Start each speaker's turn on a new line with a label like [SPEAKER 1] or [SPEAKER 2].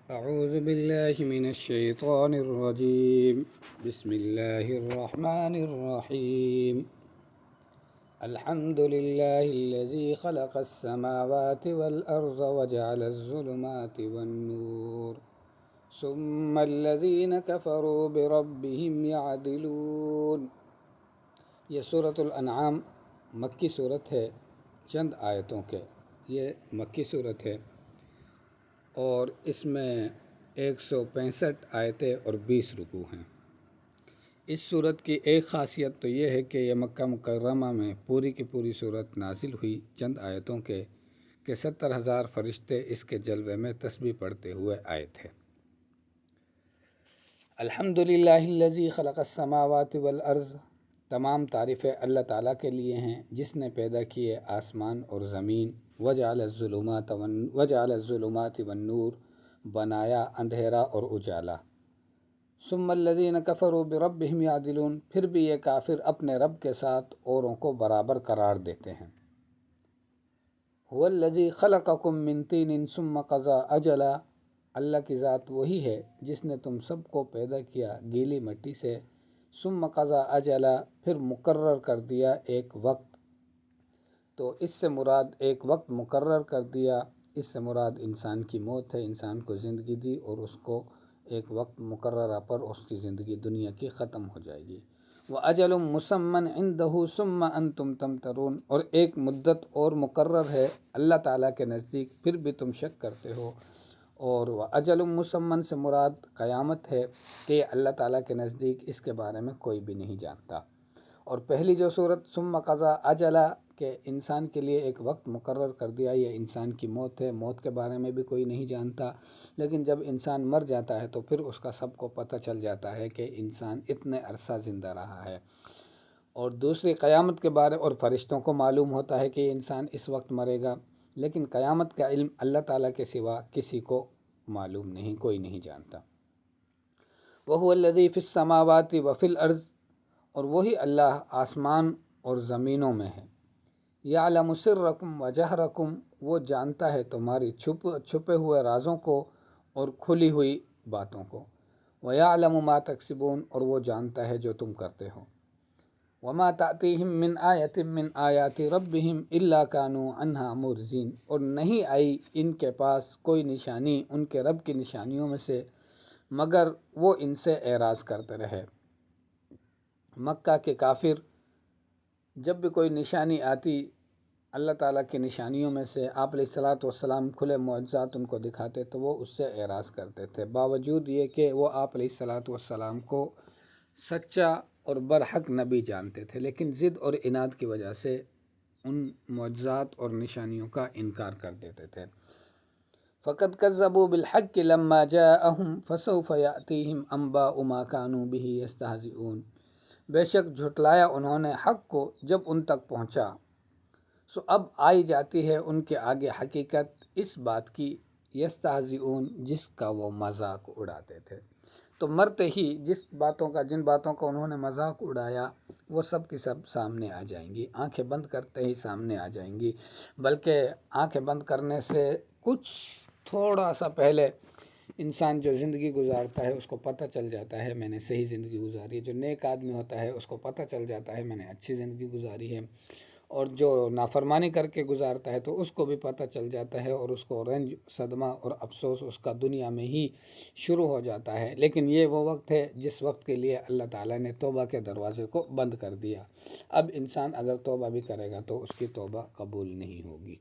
[SPEAKER 1] أعوذ بالله من الشيطان الرجيم. بسم الله الرحمن الرحيم. الحمد لله الذي خلق السماوات والأرض وجعل الظلمات والنور ثم الذين كفروا بربهم يعدلون. یہ سورۃ الانعام مکی صورت ہے، چند آیتوں کے یہ مکی صورت ہے اور اس میں 165 آیتیں اور 20 رکوع ہیں۔ اس صورت کی ایک خاصیت تو یہ ہے کہ یہ مکہ مکرمہ میں پوری کی پوری صورت نازل ہوئی چند آیتوں کے کہ 70,000 فرشتے اس کے جلوے میں تسبیح پڑھتے ہوئے آئے تھے۔ الحمدللہ الذی خلق السماوات والارض، تمام تعریفیں اللہ تعالیٰ کے لیے ہیں جس نے پیدا کیے آسمان اور زمین، وجعل الظلمات والنور، بنایا اندھیرا اور اجالا، ثم الذین کفروا بربہم یعدلون، پھر بھی یہ کافر اپنے رب کے ساتھ اوروں کو برابر قرار دیتے ہیں۔ هو الذی خلقکم من طین ثم قضى اجلا، اللہ کی ذات وہی ہے جس نے تم سب کو پیدا کیا گیلی مٹی سے، ثم قضى اجلا، پھر مقرر کر دیا ایک وقت۔ تو اس سے مراد ایک وقت مقرر کر دیا، اس سے مراد انسان کی موت ہے، انسان کو زندگی دی اور اس کو ایک وقت مقررہ پر اس کی زندگی دنیا کی ختم ہو جائے گی۔ وَأَجَلٌ مُّسَمًّى عِندَهُ ثُمَّ أَنْتُمْ تَمْتَرُونَ، اور ایک مدت اور مقرر ہے اللہ تعالیٰ کے نزدیک، پھر بھی تم شک کرتے ہو۔ اور وَأَجَلٌ مُّسَمًّى سے مراد قیامت ہے کہ اللہ تعالیٰ کے نزدیک اس کے بارے میں کوئی بھی نہیں جانتا۔ اور پہلی جو صورت ثم قضى اجلا کہ انسان کے لیے ایک وقت مقرر کر دیا، یہ انسان کی موت ہے، موت کے بارے میں بھی کوئی نہیں جانتا، لیکن جب انسان مر جاتا ہے تو پھر اس کا سب کو پتہ چل جاتا ہے کہ انسان اتنے عرصہ زندہ رہا ہے۔ اور دوسری قیامت کے بارے اور فرشتوں کو معلوم ہوتا ہے کہ انسان اس وقت مرے گا، لیکن قیامت کا علم اللہ تعالیٰ کے سوا کسی کو معلوم نہیں، کوئی نہیں جانتا۔ وَهُوَ الَّذِي فِي السَّمَاوَاتِ وَفِي الْأَرْضِ، اور وہی اللہ آسمان اور زمینوں میں ہے۔ یعلم سرکم وجہرکم، وہ جانتا ہے تمہاری چھپے ہوئے رازوں کو اور کھلی ہوئی باتوں کو۔ ویعلم ما تکسبون، اور وہ جانتا ہے جو تم کرتے ہو۔ وما تأتیہم من آیۃ من آیات ربہم الا کانوا عنہا معرضین، اور نہیں آئی ان کے پاس کوئی نشانی ان کے رب کی نشانیوں میں سے مگر وہ ان سے اعراض کرتے رہے۔ مکہ کے کافر جب بھی کوئی نشانی آتی اللہ تعالیٰ کی نشانیوں میں سے، آپ علیہ الصلاۃ والسلام کھلے معجزات ان کو دکھاتے تو وہ اس سے اعراض کرتے تھے، باوجود یہ کہ وہ آپ علیہ الصلاۃ والسلام کو سچا اور برحق نبی جانتے تھے، لیکن ضد اور عناد کی وجہ سے ان معجزات اور نشانیوں کا انکار کر دیتے تھے۔ فَقَدْ كَذَّبُوا بِالْحَقِّ لَمَّا جَاءَهُمْ فَسَوْفَ يَأْتِيهِمْ أَنْبَاءُ مَا كَانُوا بِهِ يَسْتَهْزِئُونَ، بے شک جھٹلایا انہوں نے حق کو جب ان تک پہنچا، سو اب آئی جاتی ہے ان کے آگے حقیقت اس بات کی، یستہزئون، جس کا وہ مذاق اڑاتے تھے۔ تو مرتے ہی جن باتوں کا انہوں نے مذاق اڑایا وہ سب کی سب سامنے آ جائیں گی، آنکھیں بند کرتے ہی سامنے آ جائیں گی، بلکہ آنکھیں بند کرنے سے کچھ تھوڑا سا پہلے انسان جو زندگی گزارتا ہے اس کو پتہ چل جاتا ہے میں نے صحیح زندگی گزاری ہے، جو نیک آدمی ہوتا ہے اس کو پتہ چل جاتا ہے میں نے اچھی زندگی گزاری ہے، اور جو نافرمانی کر کے گزارتا ہے تو اس کو بھی پتہ چل جاتا ہے اور اس کو رنج، صدمہ اور افسوس اس کا دنیا میں ہی شروع ہو جاتا ہے۔ لیکن یہ وہ وقت ہے جس وقت کے لیے اللہ تعالیٰ نے توبہ کے دروازے کو بند کر دیا، اب انسان اگر توبہ بھی کرے گا تو اس کی توبہ قبول نہیں ہوگی۔